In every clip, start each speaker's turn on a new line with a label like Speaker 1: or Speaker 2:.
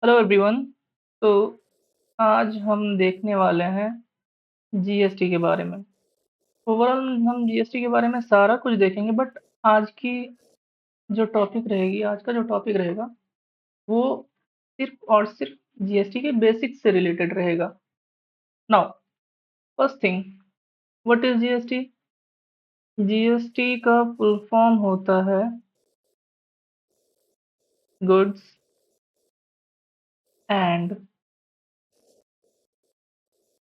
Speaker 1: Hello everyone. तो आज हम देखने वाले हैं जीएसटी के बारे में। ओवरऑल हम जीएसटी के बारे में सारा कुछ देखेंगे, बट आज की आज का जो टॉपिक रहेगा वो सिर्फ और सिर्फ जीएसटी के बेसिक्स से रिलेटेड रहेगा। Now, first thing, what is GST? GST का फुल फॉर्म होता है goods and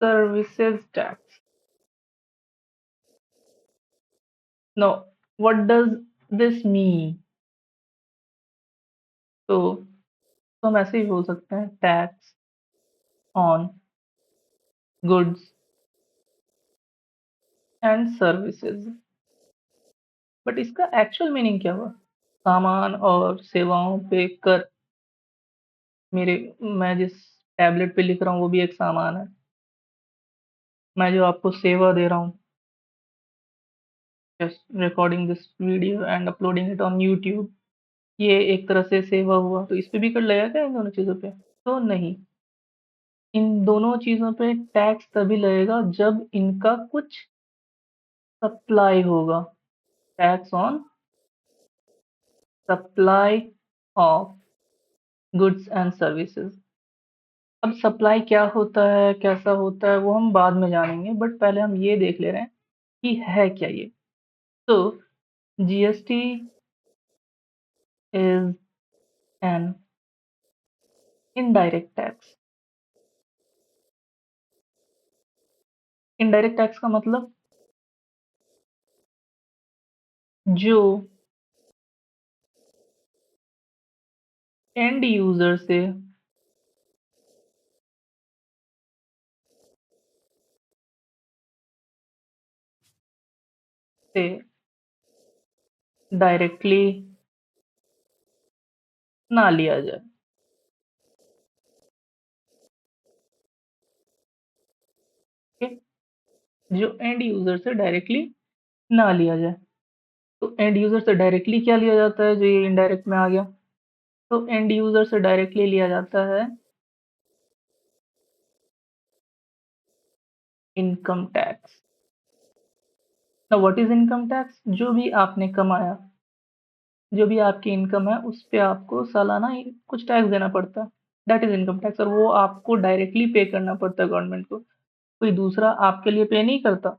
Speaker 1: services tax. No, what does this mean? तो हम ऐसे ही बोल सकते हैं tax on goods and services. But इसका एक्चुअल मीनिंग क्या हुआ? सामान और सेवाओं पे कर। मेरे मैं जिस टैबलेट पे लिख रहा हूँ वो भी एक सामान है। मैं जो आपको सेवा दे रहा हूँ, just recording this video and uploading it on YouTube, ये एक तरह से सेवा हुआ। तो इस पे भी कर लगेगा क्या इन दोनों चीज़ों पे? तो नहीं, इन दोनों चीज़ों पे टैक्स तभी लगेगा जब इनका कुछ सप्लाई होगा। Tax on supply of goods and services. अब सप्लाई क्या होता है, कैसा होता है, वो हम बाद में जानेंगे, बट पहले हम ये देख ले रहे हैं कि है क्या ये। तो GST is an indirect tax. Indirect tax का मतलब जो एंड यूजर से डायरेक्टली ना लिया जाए। ठीक? जो एंड यूजर से डायरेक्टली ना लिया जाए। तो एंड यूजर से डायरेक्टली क्या लिया जाता है जो ये इनडायरेक्ट में आ गया? तो एंड यूजर से डायरेक्टली लिया जाता है इनकम टैक्स। ना, व्हाट इज इनकम टैक्स? जो भी आपने कमाया, जो भी आपकी इनकम है उस पे आपको सालाना कुछ टैक्स देना पड़ता है। दैट इज इनकम टैक्स, और वो आपको डायरेक्टली पे करना पड़ता है गवर्नमेंट को। कोई दूसरा आपके लिए पे नहीं करता।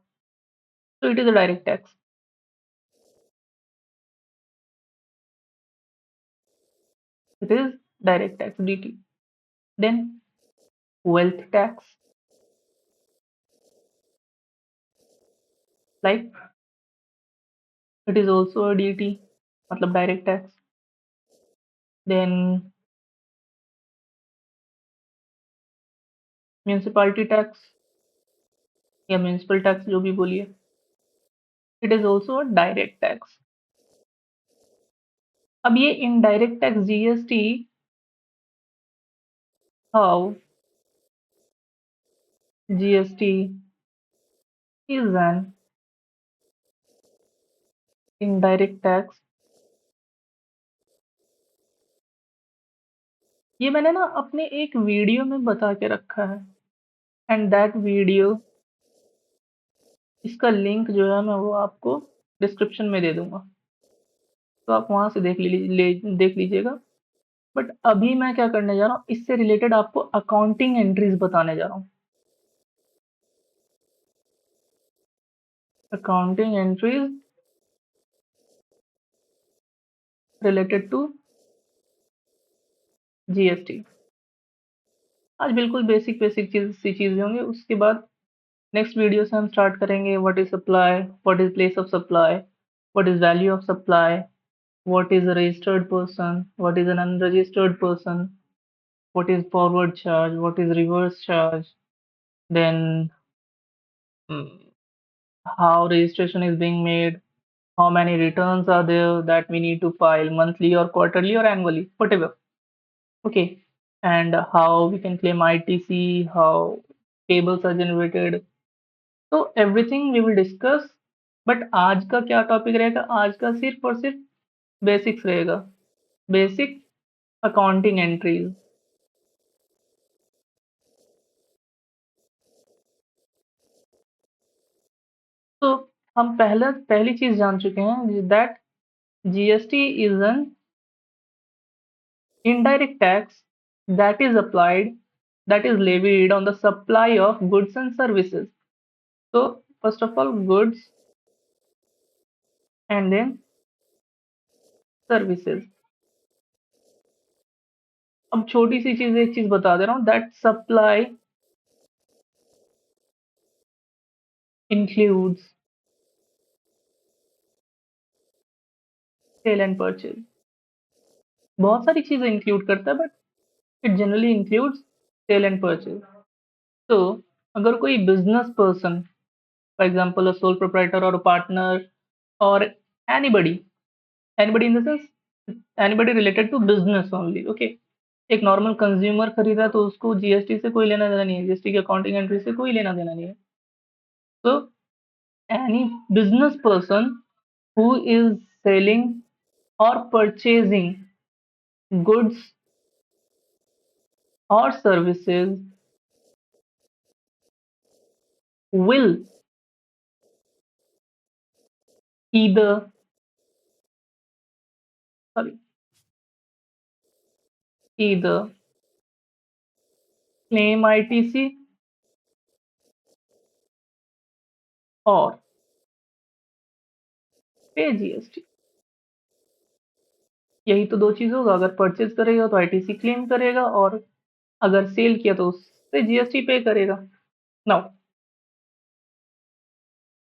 Speaker 1: तो it is a direct tax. It is direct tax, DT. Then wealth tax, like it is also a DT, मतलब direct tax. Then municipality tax या म्यूनिसिपल टैक्स, जो भी बोलिए, it is also a direct tax. अब ये indirect tax GST, how GST is an indirect tax। ये मैंने ना अपने एक वीडियो में बता के रखा है, एंड दैट वीडियो, इसका लिंक जो है मैं वो आपको डिस्क्रिप्शन में दे दूंगा। तो आप वहां से देख लीजिएगा। बट अभी मैं क्या करने जा रहा हूँ, इससे रिलेटेड आपको अकाउंटिंग एंट्रीज बताने जा रहा हूँ। Accounting entries related to GST. आज बिल्कुल बेसिक बेसिक चीजें होंगी। उसके बाद नेक्स्ट वीडियो से हम स्टार्ट करेंगे what is supply, what is place of supply, what is value of supply, what is a registered person, what is an unregistered person, what is forward charge, what is reverse charge, then mm, how registration is being made, how many returns are there that we need to file monthly or quarterly or annually, whatever. Okay, and how we can claim ITC, how tables are generated. So everything we will discuss. But आज का क्या topic रहेगा? आज का सिर्फ और सिर्फ basics रहेगा। Basic accounting entries. हम पहली चीज जान चुके हैं that GST is an indirect tax that is applied, that is levied on the supply of goods and services. So first of all, goods and then services. अब छोटी सी चीज एक चीज बता दे रहा हूँ, that supply includes sale and purchase. बहुत सारी चीजें इंक्लूड करता है, but it generally includes sale and purchase. तो अगर कोई business person, for example a sole proprietor और पार्टनर और anybody, anybody in the sense anybody related to business only, okay, एक नॉर्मल कंज्यूमर खरीदा है तो उसको जीएसटी से कोई लेना देना नहीं है, जीएसटी की अकाउंटिंग एंट्री से कोई लेना देना नहीं है. तो any business person who is selling और purchasing goods or services will either, sorry, either claim ITC or pay GST. यही तो दो चीज होगा, अगर परचेज करेगा तो आईटीसी क्लेम करेगा, और अगर सेल किया तो उससे जीएसटी पे करेगा. Now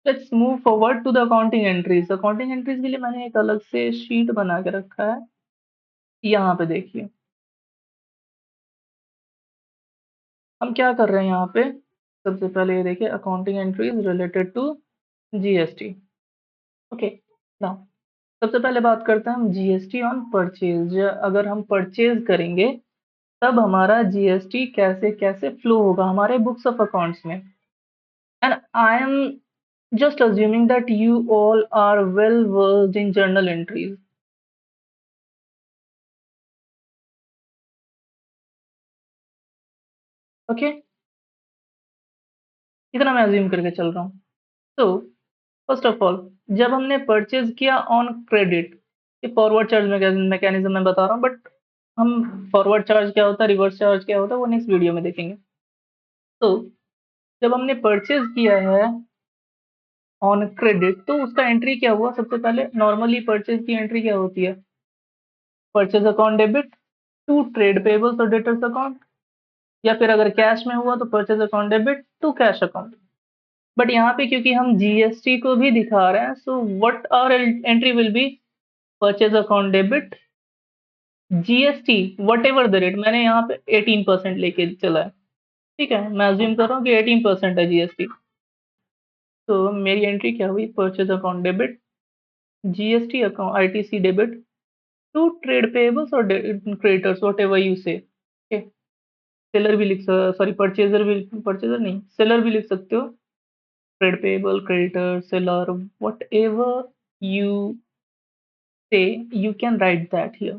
Speaker 1: let's move forward to the accounting entries. Accounting entries के लिए मैंने एक अलग से शीट बना के रखा है, यहाँ पे देखिए. हम क्या कर रहे हैं यहाँ पे, सबसे पहले ये देखिए, accounting entries related to GST. Okay, now सबसे पहले बात करते हैं हम जीएसटी ऑन परचेज. अगर हम परचेज करेंगे तब हमारा जीएसटी कैसे कैसे फ्लो होगा हमारे बुक्स ऑफ अकाउंट्स में. And I am just assuming that you all are well versed in journal entries. Okay, इतना मैं अज्यूम करके चल रहा हूँ. तो फर्स्ट ऑफ ऑल, जब हमने परचेज किया ऑन क्रेडिट, ये फॉरवर्ड चार्ज मैकेनिज्म में बता रहा हूँ, बट हम फॉरवर्ड चार्ज क्या होता है, रिवर्स चार्ज क्या होता है, वो नेक्स्ट वीडियो में देखेंगे. तो जब हमने परचेज किया है ऑन क्रेडिट, तो उसका एंट्री क्या हुआ. सबसे पहले नॉर्मली परचेज की एंट्री क्या होती है, purchase account debit to trade payables और डेटर्स अकाउंट, या फिर अगर कैश में हुआ तो purchase account debit to cash account. But यहाँ पे क्योंकि हम जीएसटी को भी दिखा रहे हैं, so what our entry will be, purchase account debit GST whatever the rate. मैंने यहाँ पे 18% लेके चला है, ठीक है, मैं अज्यूम कर रहा हूँ कि 18% है जीएसटी. तो मेरी एंट्री क्या हुई, purchase account debit GST account ITC debit to trade payables और creditors whatever you say. Seller भी लिख, सॉरी परचेजर भी, परचेजर नहीं, सेलर भी लिख सकते हो, trade payable, creditor, seller, whatever you say, you can write that here.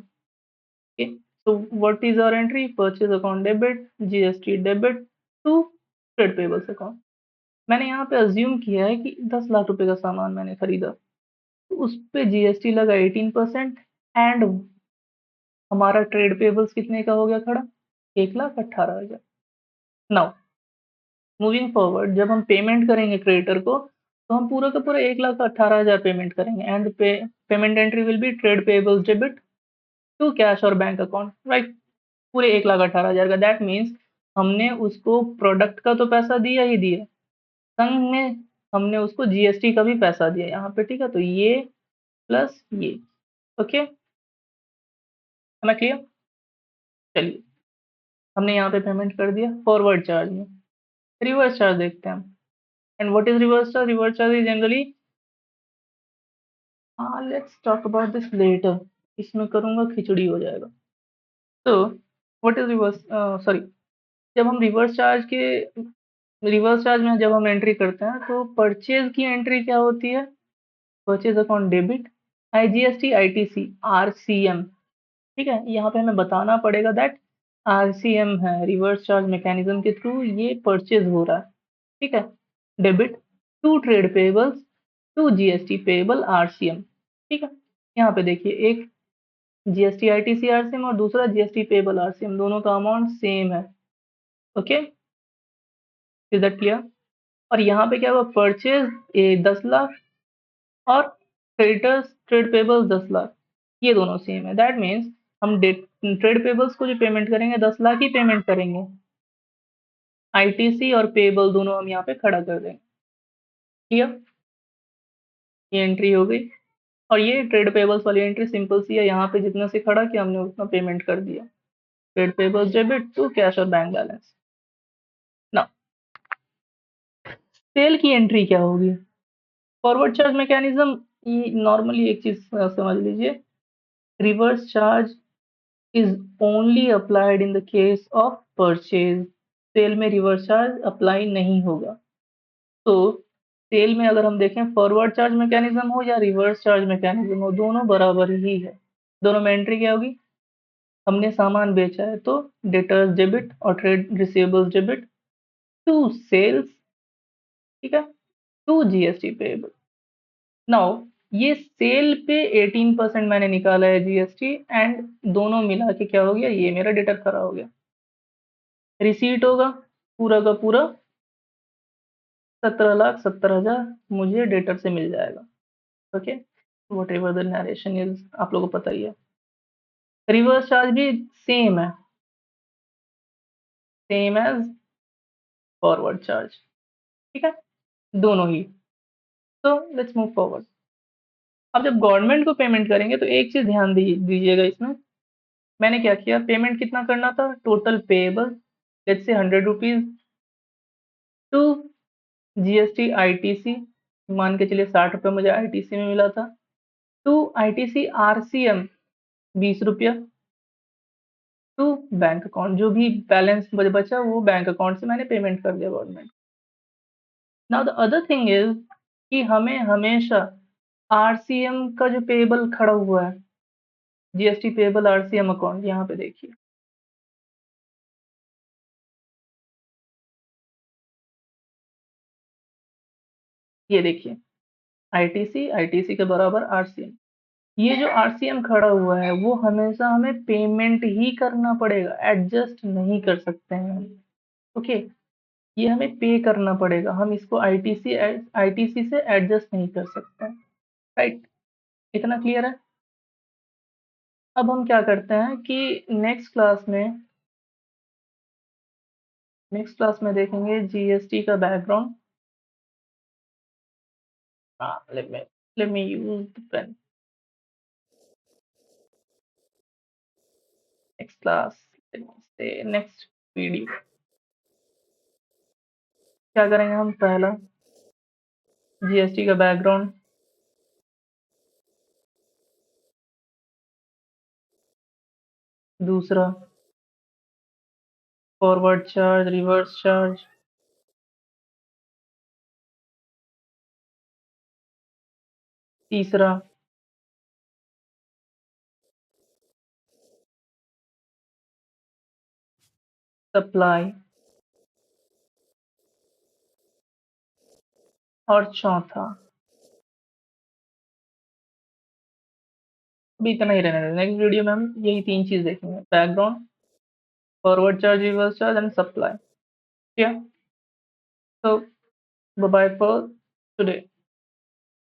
Speaker 1: Okay, so what is our entry, purchase account debit, GST debit to trade payables account. मैंने यहाँ पे assume किया है कि 10 लाख रुपए का सामान मैंने खरीदा, तो उस पे जीएसटी लगा 18%, एंड हमारा ट्रेड पेबल्स कितने का हो गया खड़ा, 1,18,000. नाउ मूविंग फॉरवर्ड, जब हम पेमेंट करेंगे क्रेडिटर को, तो हम पूरा का पूरा 1,18,000 पेमेंट करेंगे, and payment entry will be trade payables debit to cash और बैंक अकाउंट, राइट. पूरे 1,18,000 का, दैट मीन्स हमने उसको प्रोडक्ट का तो पैसा दिया ही दिया, संग में हमने उसको जीएसटी का भी पैसा दिया यहाँ पे, ठीक है. तो ये प्लस ये, ओके, मैं क्लियर. चलिए, हमने यहाँ पे पेमेंट कर दिया फॉरवर्ड चार्ज में. रिवर्स चार्ज देखते हैं हम. And what is reverse charge, reverse charge is generally, हाँ let's talk about this later, इसमें करूंगा खिचड़ी हो जाएगा. तो व्हाट इज रिवर्स, सॉरी, जब हम रिवर्स चार्ज में जब हम एंट्री करते हैं, तो परचेज की एंट्री क्या होती है, purchase account debit IGST ITC RCM, ठीक है. यहाँ पे हमें बताना पड़ेगा दैट आरसीएम है, रिवर्स चार्ज मैकेनिज्म के थ्रू ये परचेज हो रहा है, ठीक है. Debit to trade payables to GST payable RCM. ठीक है, यहाँ पे देखिए एक जीएसटी आईटीसी आरसीएम और दूसरा जीएसटी पेबल आरसीएम, दोनों का अमाउंट सेम है। Okay, is that clear? और यहाँ पे क्या हुआ, परचेज 10 लाख और क्रेडिटर्स ट्रेड पेबल्स 10 लाख, ये दोनों सेम है। दैट मीन्स हम ट्रेड पेबल्स को जो पेमेंट करेंगे 10 लाख ही पेमेंट करेंगे। आईटीसी और पेबल दोनों हम यहाँ पे खड़ा कर देंगे। ठीक, ये एंट्री हो गई। और ये ट्रेड पेबल्स वाली एंट्री सिंपल सी है, यहाँ पे जितना से खड़ा किया हमने उतना पेमेंट कर दिया। Trade payables debit to cash और बैंक बैलेंस। ना, सेल की एंट्री क्या होगी? फॉरवर्ड चार्ज मैकेनिज्म नॉर्मली एक चीज समझ लीजिए, reverse charge is only applied in the case of purchase. Sale में रिवर्स चार्ज अप्लाई नहीं होगा। तो सेल में अगर हम देखें फॉरवर्ड चार्ज मैकेनिज्म हो या रिवर्स चार्ज मैकेनिज्म हो, दोनों बराबर ही है। दोनों में एंट्री क्या होगी? हमने सामान बेचा है तो डेटर्स डेबिट और trade receivables debit to sales, ठीक है, टू जीएसटी पेएबल। नाउ ये सेल पे 18% मैंने निकाला है जीएसटी, एंड दोनों मिला के क्या हो गया, ये मेरा डेटर खड़ा हो गया। रिसीट होगा पूरा का पूरा 17,70,000 मुझे डेटर से मिल जाएगा। Okay, what ever the narration is, आप लोगों को पता ही है। रिवर्स चार्ज भी सेम है, सेम एज फॉरवर्ड चार्ज। ठीक है, दोनों ही। तो लेट्स मूव फॉरवर्ड। अब जब गवर्नमेंट को पेमेंट करेंगे तो एक चीज ध्यान दीजिएगा इसमें। मैंने क्या किया, पेमेंट कितना करना था, total payable let's say 100 rupees to GST ITC, मान के चलिए 60 रुपये मुझे आईटीसी में मिला था, टू आईटीसी आरसीएम 20 रुपया, टू बैंक अकाउंट जो भी बैलेंस बचा वो बैंक अकाउंट से मैंने पेमेंट कर दिया government. Now the other thing is कि हमें हमेशा आरसीएम का जो पेएबल खड़ा हुआ है, जीएसटी पेएबल आरसीएम अकाउंट, यहाँ पे देखिए ये देखिए आईटीसी, आईटीसी के बराबर आरसीएम। ये जो आरसीएम खड़ा हुआ है वो हमेशा हमें पेमेंट ही करना पड़ेगा, एडजस्ट नहीं कर सकते हैं हम। ओके, ये हमें पे करना पड़ेगा, हम इसको आईटीसी से एडजस्ट नहीं कर सकते हैं। राइट, इतना क्लियर है? अब हम क्या करते हैं कि नेक्स्ट क्लास में देखेंगे जीएसटी का background. Let me use the pen. Next class, next video क्या करेंगे हम, पहला जीएसटी का बैकग्राउंड, दूसरा फॉरवर्ड चार्ज रिवर्स चार्ज, तीसरा सप्लाई, और चौथा, अभी इतना ही रहने दें, नेक्स्ट वीडियो में हम यही तीन चीज देखेंगे, background, forward charge reverse charge and supply. ठीक है, तो बाय बाय फॉर टुडे।